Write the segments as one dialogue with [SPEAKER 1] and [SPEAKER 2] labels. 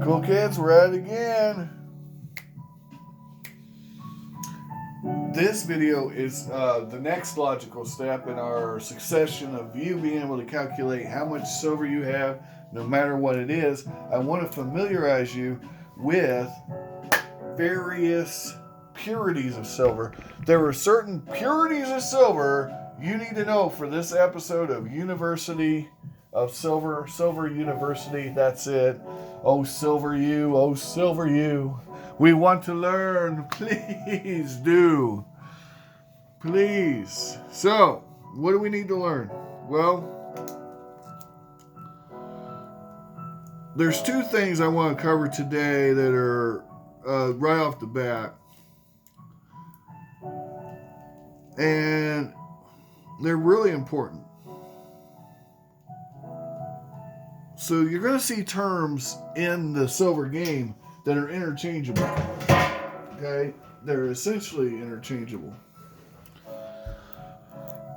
[SPEAKER 1] Cool kids, we're at it again. This video is the next logical step in our succession of you being able to calculate how much silver you have, no matter what it is. I want to familiarize you with various purities of silver. There are certain purities of silver you need to know for this episode of University of Silver University. That's it. Oh, silver you. Oh, silver you. We want to learn. Please do. Please. So, what do we need to learn? Well, there's two things I want to cover today that are right off the bat. And they're really important. So you're going to see terms in the silver game that are interchangeable. Okay? They're essentially interchangeable.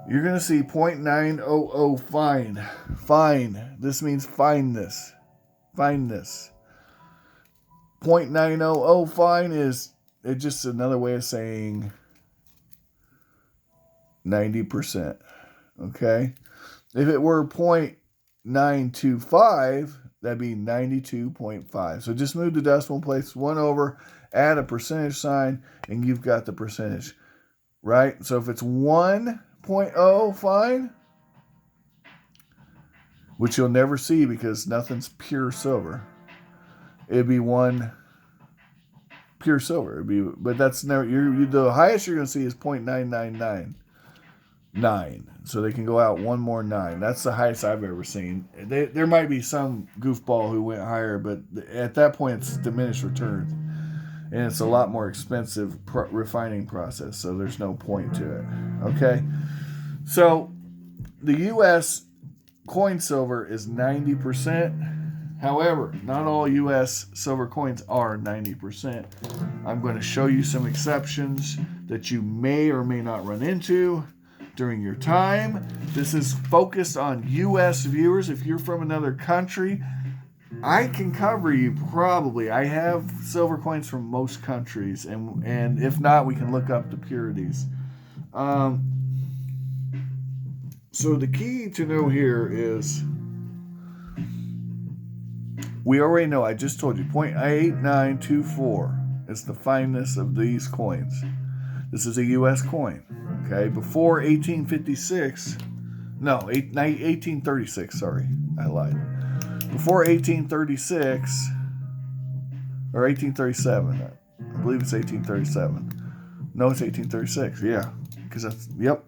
[SPEAKER 1] You're going to see 0.900 fine. Fine. This means fineness. Fineness. 0.900 fine is it's just another way of saying 90%. Okay? If it were 0.925, that'd be 92.5. So just move the decimal place one over, add a percentage sign, and you've got the percentage. Right? So if it's 1.0 fine, which you'll never see because nothing's pure silver, it'd be one pure silver. It'd be, but that's never, the highest you're going to see is 0.9999. So they can go out one more 9. That's the highest I've ever seen. There might be some goofball who went higher, but at that point it's diminished returns, and it's a lot more expensive refining process, so there's no point to it. Okay, so the U.S. coin silver is 90%. However, not all U.S. silver coins are 90%. I'm going to show you some exceptions that you may or may not run into during your time. This is focused on U.S. viewers. If you're from another country, I can cover you probably. I have silver coins from most countries, and if not, we can look up the purities. So the key to know here is, we already know, I just told you, 0.8924 is the fineness of these coins. This is a U.S. coin. Okay, before 1856, no, 1836, sorry, I lied. Before 1836, or 1837, I believe it's 1837. No, it's 1836, yeah, because that's, yep.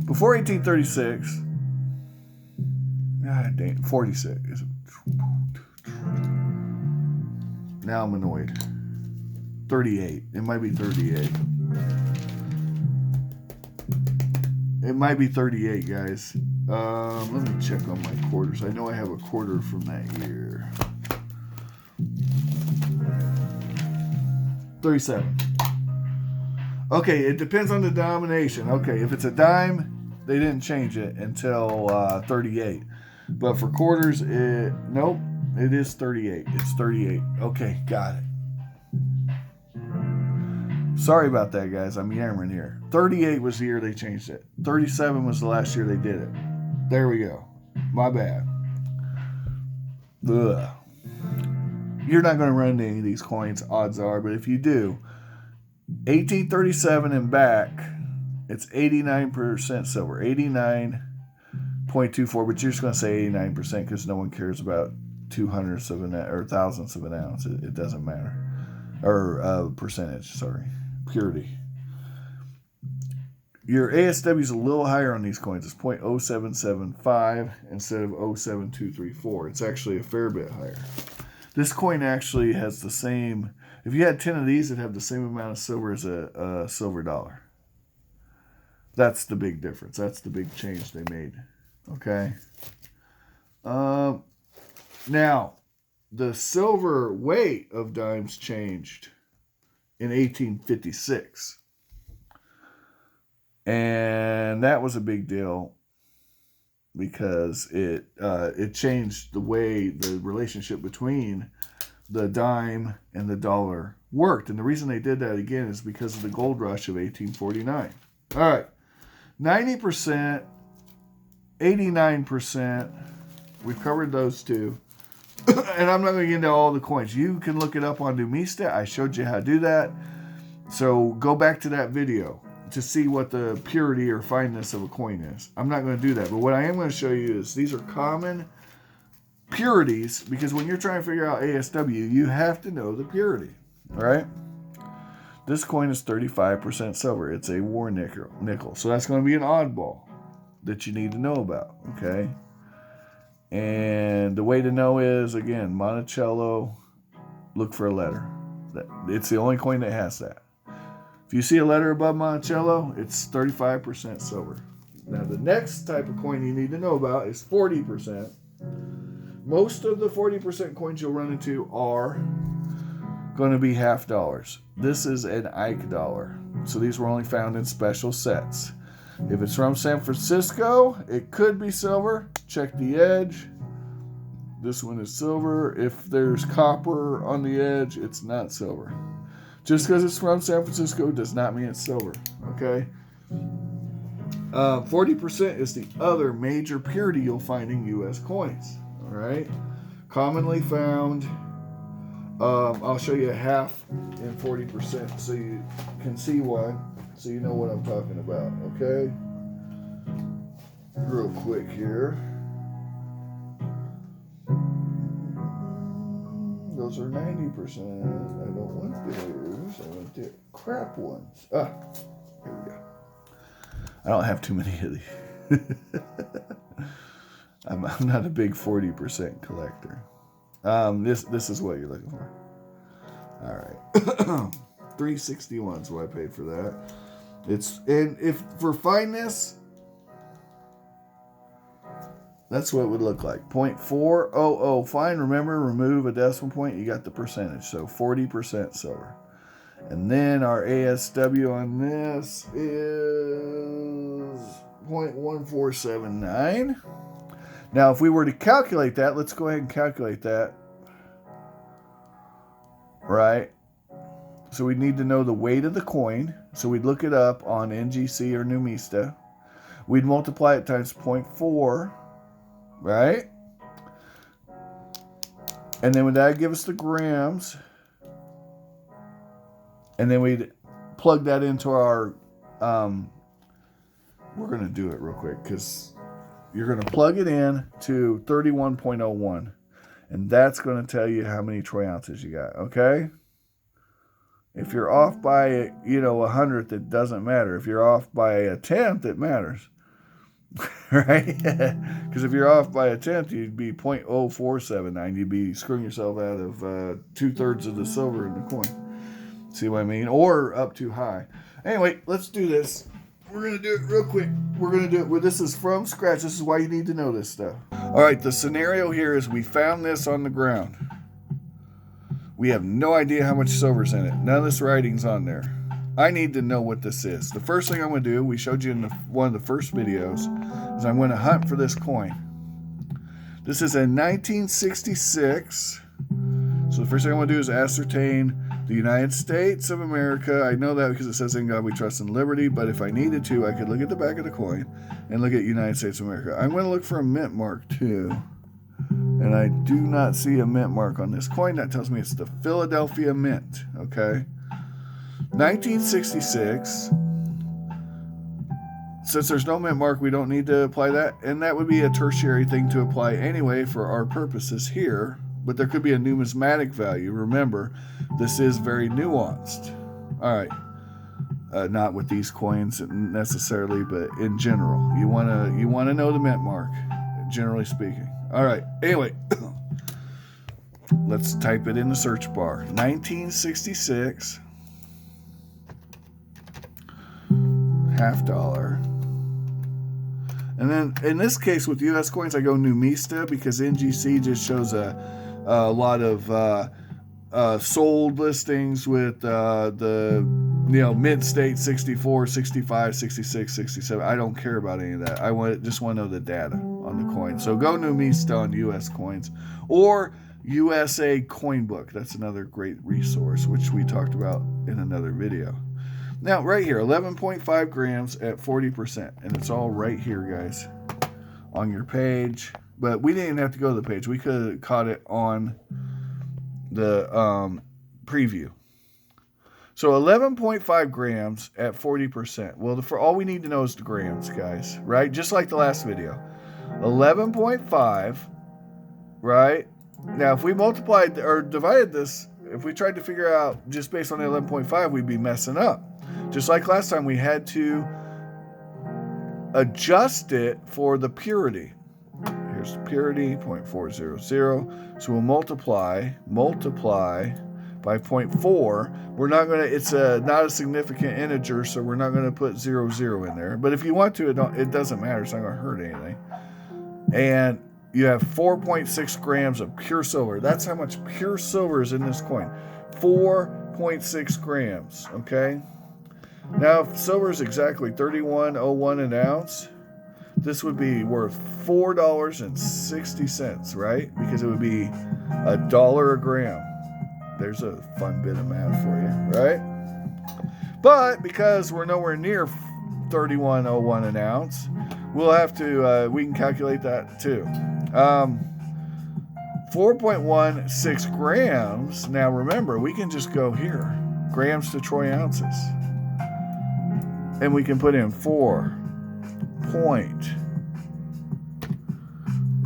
[SPEAKER 1] Before 1836, God dang, 46. Now I'm annoyed. 38, it might be 38. It might be 38, guys. Let me check on my quarters. I know I have a quarter from that year. 37. Okay, it depends on the denomination. Okay, if it's a dime, they didn't change it until 38. But for quarters, nope, it is 38. It's 38. Okay, got it. Sorry about that, guys. I'm yammering here. 38 was the year they changed it. 37 was the last year they did it. There we go. My bad. Ugh. You're not going to run into any of these coins, odds are, but if you do, 1837 and back, it's 89% silver. 89.24, but you're just going to say 89% because no one cares about 200ths of an ounce or thousandths of an ounce. It doesn't matter. Or percentage, sorry. Purity. Your ASW is a little higher on these coins. It's 0.0775 instead of 0.7234. It's actually a fair bit higher. This coin actually has the same, if you had 10 of these, it'd have the same amount of silver as a silver dollar. That's the big difference. That's the big change they made. Okay. Now, the silver weight of dimes changed in 1856. And that was a big deal because it changed the way the relationship between the dime and the dollar worked. And the reason they did that, again, is because of the gold rush of 1849. All right. 90%, 89%. We've covered those two. And I'm not going to get into all the coins. You can look it up on Numista. I showed you how to do that. So go back to that video to see what the purity or fineness of a coin is. I'm not going to do that. But what I am going to show you is these are common purities, because when you're trying to figure out ASW, you have to know the purity. All right? This coin is 35% silver. It's a war nickel. So that's going to be an oddball that you need to know about. Okay? And the way to know is, again, Monticello, look for a letter. It's the only coin that has that. If you see a letter above Monticello, it's 35% silver. Now, the next type of coin you need to know about is 40%. Most of the 40% coins you'll run into are going to be half dollars. This is an Ike dollar. So these were only found in special sets. If it's from San Francisco, it could be silver. Check the edge. This one is silver. If there's copper on the edge, it's not silver. Just because it's from San Francisco does not mean it's silver. Okay? 40% is the other major purity you'll find in U.S. coins. All right? Commonly found. I'll show you a half and 40% so you can see one, so you know what I'm talking about. Okay? Real quick here. Those are 90%. I don't want those. I want the crap ones. Here we go. I don't have too many of these. I'm not a big 40% collector. This is what you're looking for. All right. $361 is what I paid for that. And if for fineness, that's what it would look like. 0.400 fine. Remember, remove a decimal point, you got the percentage. So 40% silver. And then our ASW on this is 0.1479. Now, if we were to calculate that, let's go ahead and calculate that. Right? So we need to know the weight of the coin. So we'd look it up on NGC or Numista. We'd multiply it times 0.4. Right? And then would that give us the grams? And then we'd plug that into our... we're going to do it real quick because you're going to plug it in to 31.01. And that's going to tell you how many troy ounces you got. Okay? If you're off by, a 100th, it doesn't matter. If you're off by a 10th, it matters. Right? Because if you're off by a 10th, you'd be 0.0479. You'd be screwing yourself out of 2/3 of the silver in the coin. See what I mean? Or up too high. Anyway, let's do this. We're going to do it real quick. We're going to do it. This is from scratch. This is why you need to know this stuff. All right, the scenario here is we found this on the ground. We have no idea how much silver's in it. None of this writing's on there. I need to know what this is. The first thing I'm going to do, we showed you in one of the first videos, is I'm going to hunt for this coin. This is a 1966. So the first thing I'm going to do is ascertain the United States of America. I know that because it says, "In God we trust and liberty," but if I needed to, I could look at the back of the coin and look at United States of America. I'm going to look for a mint mark too. And I do not see a mint mark on this coin. That tells me it's the Philadelphia Mint. Okay. 1966. Since there's no mint mark, we don't need to apply that. And that would be a tertiary thing to apply anyway for our purposes here. But there could be a numismatic value. Remember, this is very nuanced. All right. Not with these coins necessarily, but in general. You want to know the mint mark, generally speaking. All right. Anyway, let's type it in the search bar. 1966. Half dollar. And then in this case with U.S. coins, I go Numista because NGC just shows a lot of sold listings with the mid-state 64, 65, 66, 67. I don't care about any of that. I just want to know the data on the coin. So go Numista on U.S. coins. Or USA Coin Book. That's another great resource, which we talked about in another video. Now, right here, 11.5 grams at 40%. And it's all right here, guys, on your page. But we didn't have to go to the page. We could have caught it on the preview. So 11.5 grams at 40%. Well, for all we need to know is the grams, guys, right? Just like the last video. 11.5, right? Now, if we multiplied or divided this, if we tried to figure out just based on the 11.5, we'd be messing up. Just like last time, we had to adjust it for the purity. Here's the purity, 0.400. So we'll multiply by 0.4. We're not going to, it's not a significant integer, so we're not going to put 00 in there. But if you want to, it doesn't matter. It's not going to hurt anything. And you have 4.6 grams of pure silver. That's how much pure silver is in this coin. 4.6 grams, okay? Now, if silver is exactly $31.01 an ounce, this would be worth $4.60, right? Because it would be $1 a gram. There's a fun bit of math for you, right? But because we're nowhere near $31.01 an ounce, we'll have to, we can calculate that too. 4.16 grams. Now remember, we can just go here, grams to troy ounces. And we can put in 4 point,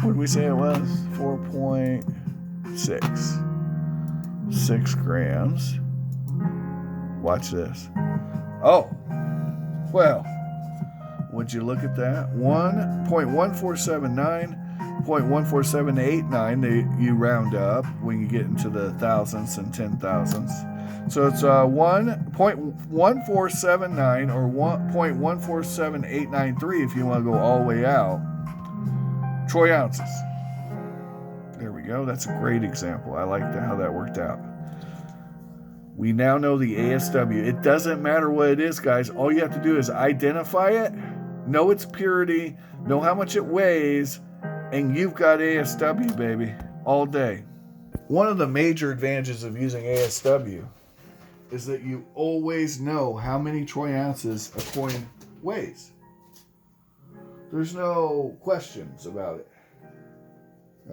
[SPEAKER 1] what did we say it was? 4.6 grams. Watch this. Oh, well, would you look at that? 1.1479, 0.14789, you round up when you get into the thousandths and 10,000ths. So it's 1.1479 or 1.147893 if you want to go all the way out. Troy ounces. There we go. That's a great example. I like how that worked out. We now know the ASW. It doesn't matter what it is, guys. All you have to do is identify it, know its purity, know how much it weighs, and you've got ASW, baby, all day. One of the major advantages of using ASW is that you always know how many troy ounces a coin weighs. There's no questions about it.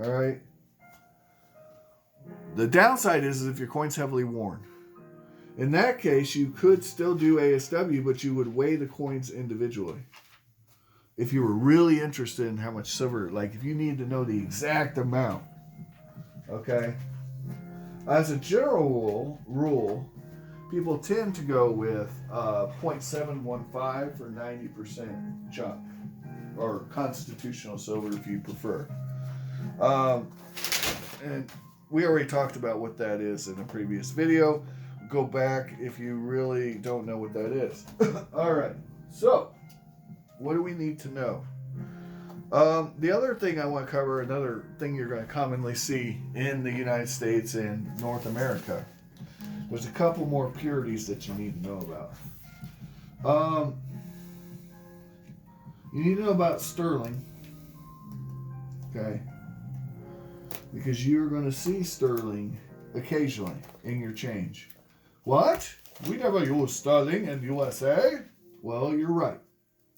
[SPEAKER 1] All right? The downside is if your coin's heavily worn. In that case, you could still do ASW, but you would weigh the coins individually. If you were really interested in how much silver, like if you needed to know the exact amount. Okay? As a general rule, people tend to go with 0.715 for 90% junk, or constitutional silver if you prefer. And we already talked about what that is in a previous video. Go back if you really don't know what that is. All right, so what do we need to know? The other thing I want to cover, another thing you're going to commonly see in the United States and North America, there's a couple more purities that you need to know about. You need to know about sterling, okay? Because you're going to see sterling occasionally in your change. What? We never used sterling in USA? Well, you're right.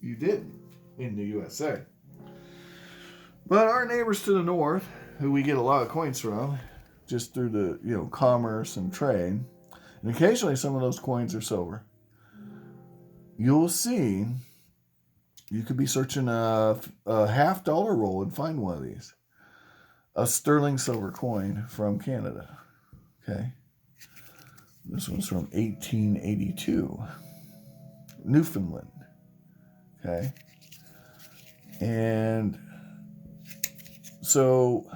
[SPEAKER 1] You didn't in the USA. But our neighbors to the north, who we get a lot of coins from, just through the commerce and trade, and occasionally some of those coins are silver. You'll see, you could be searching a $50 roll and find one of these. A sterling silver coin from Canada. Okay. This one's from 1882. Newfoundland. Okay. And so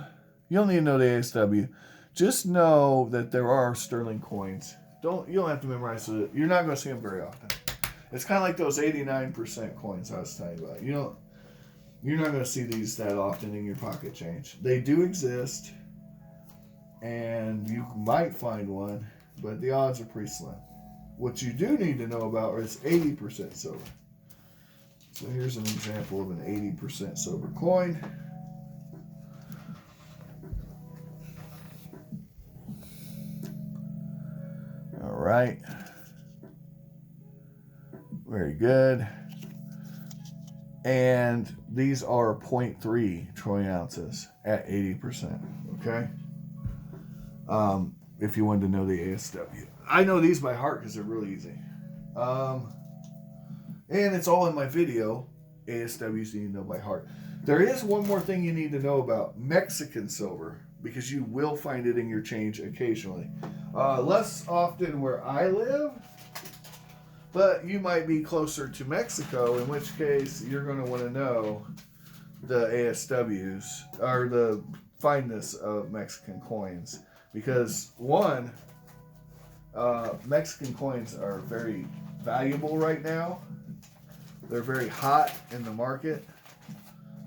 [SPEAKER 1] you don't need to know the ASW. Just know that there are sterling coins. You don't have to memorize it. You're not going to see them very often. It's kind of like those 89% coins I was telling you about. You're not going to see these that often in your pocket change. They do exist, and you might find one, but the odds are pretty slim. What you do need to know about is 80% silver. So here's an example of an 80% silver coin. right. Very good. And these are 0.3 troy ounces at 80%. Okay. If you wanted to know the ASW. I know these by heart because they're really easy. And it's all in my video, ASWs you need to know by heart. There is one more thing you need to know about Mexican silver, because you will find it in your change occasionally. Less often where I live, but you might be closer to Mexico, in which case you're going to want to know the ASWs, or the fineness of Mexican coins. Because one, Mexican coins are very valuable right now. They're very hot in the market.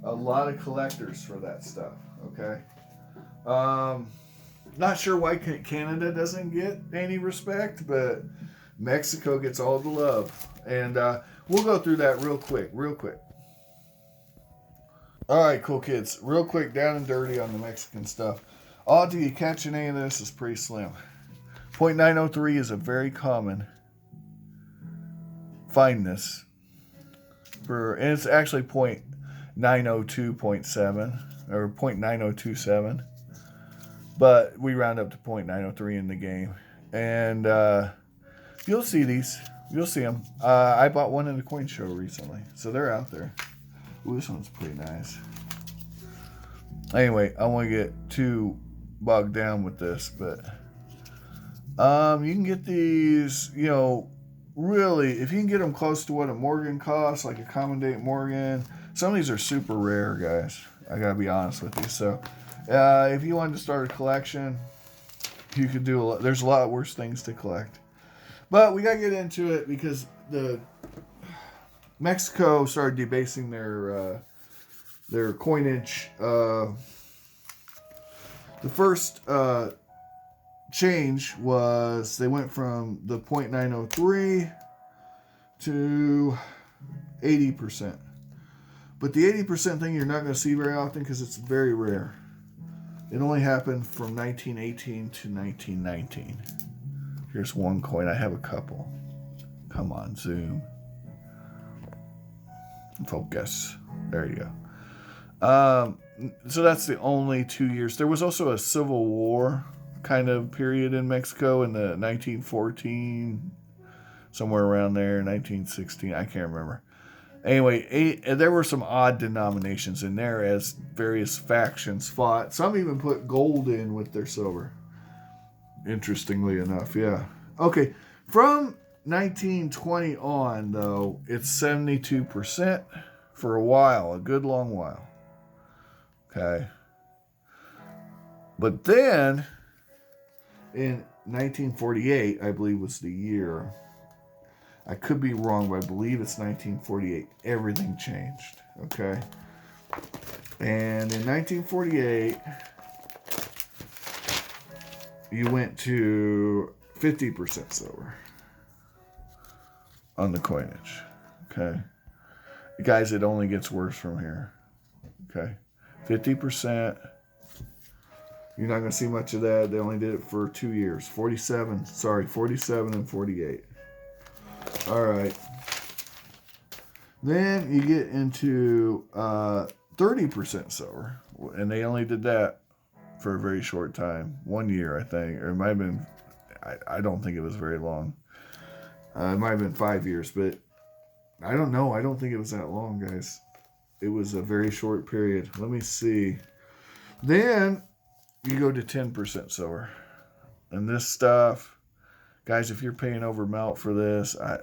[SPEAKER 1] A lot of collectors for that stuff, okay? Not sure why Canada doesn't get any respect, but Mexico gets all the love. And we'll go through that real quick. All right, cool kids. Real quick, down and dirty on the Mexican stuff. Odds of you catching any of this is pretty slim. 0.903 is a very common fineness. And it's actually 0.902.7 or 0.9027. But we round up to 0.903 in the game. And you'll see these. You'll see them. I bought one in the coin show recently. So they're out there. Ooh, this one's pretty nice. Anyway, I won't get too bogged down with this. But you can get these, you know, really, if you can get them close to what a Morgan costs, like a common date Morgan. Some of these are super rare, guys. I got to be honest with you. So if you wanted to start a collection, you could do a lot. There's a lot worse things to collect. But we got to get into it because Mexico started debasing their coinage. The first change was they went from the 0.903 to 80%. But the 80% thing you're not going to see very often because it's very rare. It only happened from 1918 to 1919. Here's one coin. I have a couple. Come on, zoom. Focus. There you go. So that's the only 2 years. There was also a civil war kind of period in Mexico in the 1914, somewhere around there, 1916. I can't remember. Anyway, there were some odd denominations in there as various factions fought. Some even put gold in with their silver. Interestingly enough, yeah. Okay, from 1920 on, though, it's 72% for a while, a good long while. Okay. But then, in 1948, I believe was the year. I could be wrong, but I believe it's 1948. Everything changed, okay? And in 1948, you went to 50% silver on the coinage, okay? Guys, it only gets worse from here, okay? 50%. You're not going to see much of that. They only did it for 2 years. 47 and 48. All right. Then you get into 30% silver. And they only did that for a very short time. 1 year, I think. Or it might have been, I don't think it was very long. It might have been 5 years. But I don't know. I don't think it was that long, guys. It was a very short period. Let me see. Then you go to 10% silver. And this stuff, guys, if you're paying over melt for this, I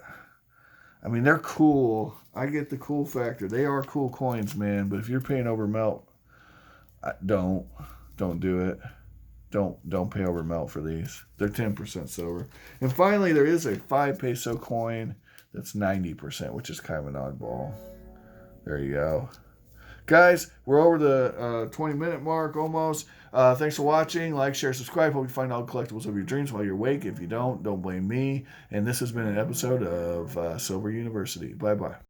[SPEAKER 1] mean, they're cool. I get the cool factor. They are cool coins, man. But if you're paying over melt, don't do it. Don't pay over melt for these. They're 10% silver. And finally, there is a 5 peso coin that's 90%, which is kind of an oddball. There you go. Guys, we're over the 20-minute mark almost. Thanks for watching. Like, share, subscribe. Hope you find all the collectibles of your dreams while you're awake. If you don't blame me. And this has been an episode of Silver University. Bye-bye.